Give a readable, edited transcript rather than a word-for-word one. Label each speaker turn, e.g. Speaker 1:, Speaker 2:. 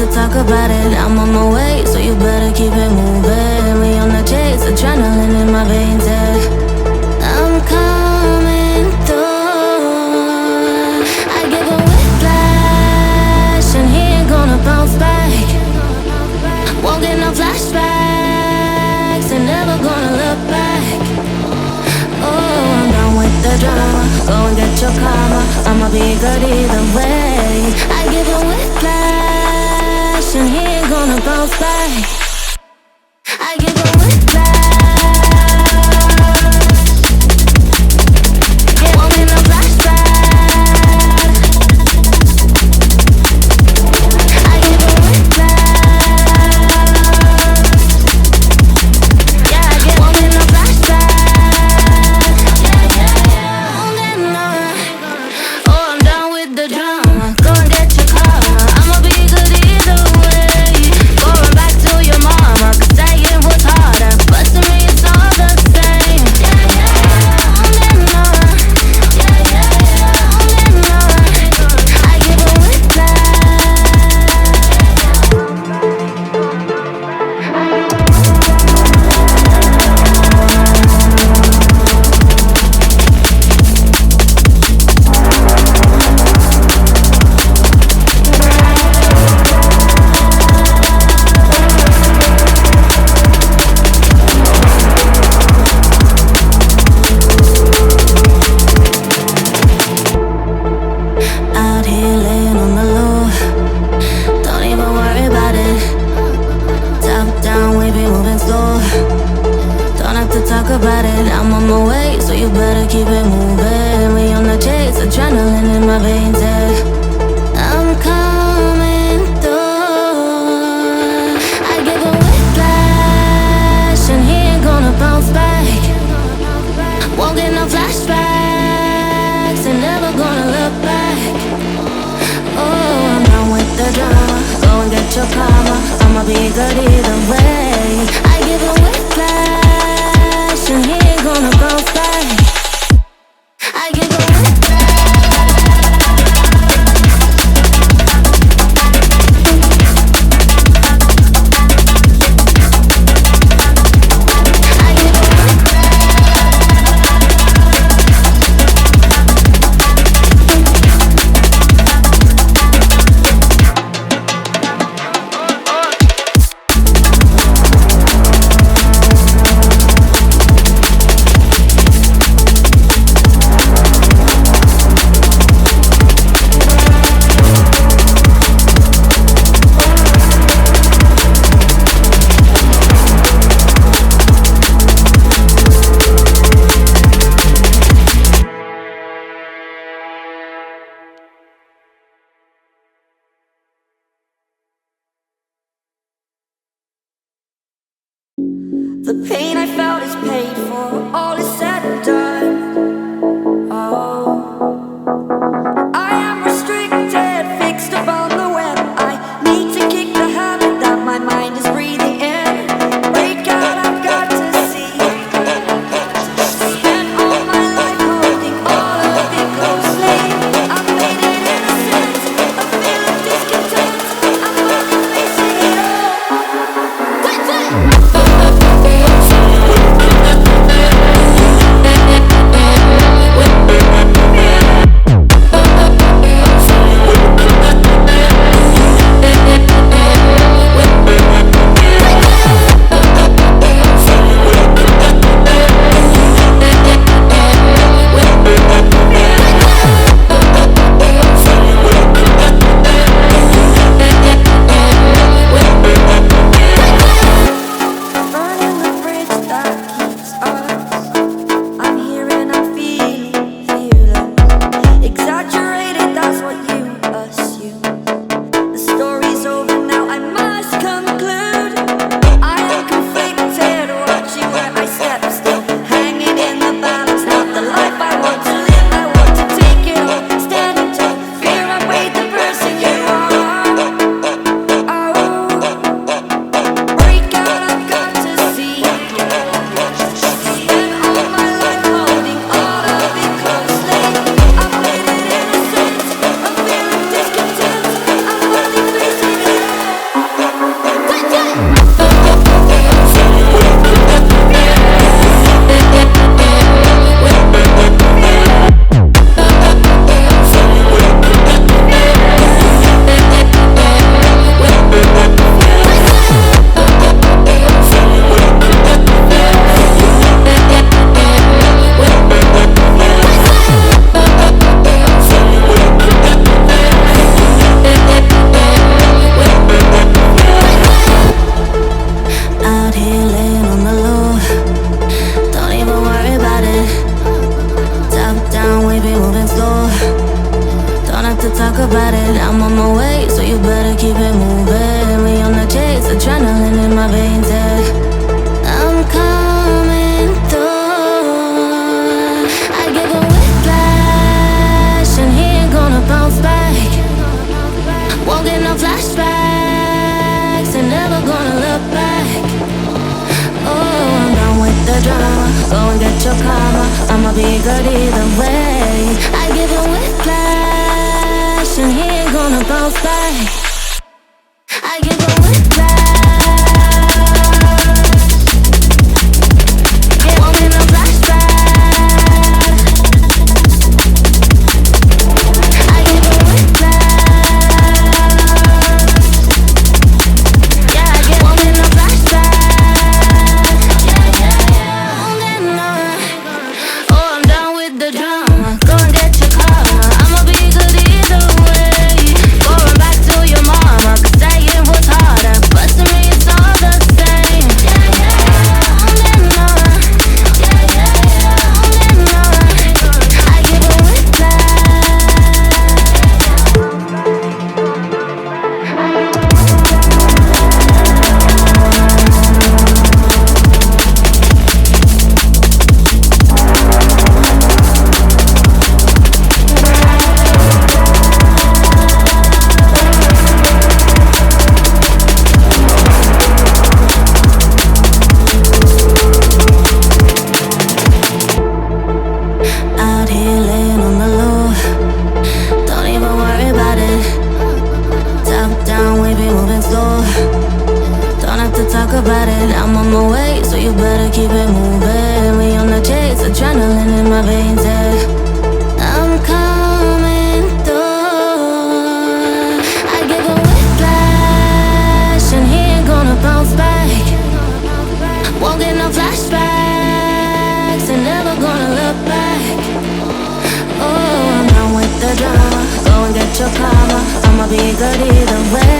Speaker 1: to talk about it. I'm on my way, so you better keep it moving. We on the chase, adrenaline in my veins, yeah. I'm coming through. I give a whiplash, and he ain't gonna bounce back. Won't get no flashbacks, and never gonna look back. Oh, I'm done with the drama. Go and get your karma. I'ma be good either way. I give a whiplash, and he ain't gonna bounce back. I give a whiplash. Yeah, won't get no flashback. I give a whiplash. Yeah, I give won't get no flashback. Won't get no. Oh, I'm done with the drama. Go and get your karma. I'ma be good either way. Going back to your mama, 'cause saying was harder, but to me it's all the same. Won't get no. Won't get no. I give a out here laying on the low. Don't even worry about it. Top down, we be moving slow. Don't have to talk about it. I'm on my way, so you better keep it moving. We on the chase, adrenaline in my veins, yeah. I'm coming through. I give a whiplash, and he ain't gonna bounce back. Won't get no flashbacks, and never gonna look back. Oh, I'm done with the drama. Go and get your karma. I'ma be good either way. I give a whiplash, and he ain't gonna bounce back. I give a
Speaker 2: The pain I felt is paid for, all is said and done. Oh, I am restricted, fixed upon the web. I need to kick the habit that my mind is breathing in. Break out, I've got to see. Spent all my life holding all of it closely. I've made it innocent, a feel of discontent. I'm finally facing it all.
Speaker 1: keep it moving. We on the chase, adrenaline in my veins, yeah. I'm coming through. I give a whiplash, and he ain't gonna bounce back. Won't get no flashbacks, and never gonna look back. Oh, I'm done with the drama. Go and get your karma. I'ma be good either way. I give a whiplash, and he ain't gonna bounce back. I give a whiplash. Yeah, won't get no flashback. I give a whiplash. Yeah, I get won't get no flashback. Won't get no. Oh, I'm done with the drama. Go and get your karma. I'ma be good either way. Going back to your mama, 'cause saying was harder, but to me it's all the same. Won't get no. Won't get no. I give a out here laying on the low. Don't even worry about it. Top down, we be moving slow. Don't have to talk about it. I'm on my way, so you better keep it moving. We on the chase, adrenaline in my veins, yeah. I'm coming through. I give a whiplash, and he ain't gonna bounce back. Won't get no flashbacks, and never gonna look back. Oh, I'm done with the drama. Go and get your karma. I'ma be good either way.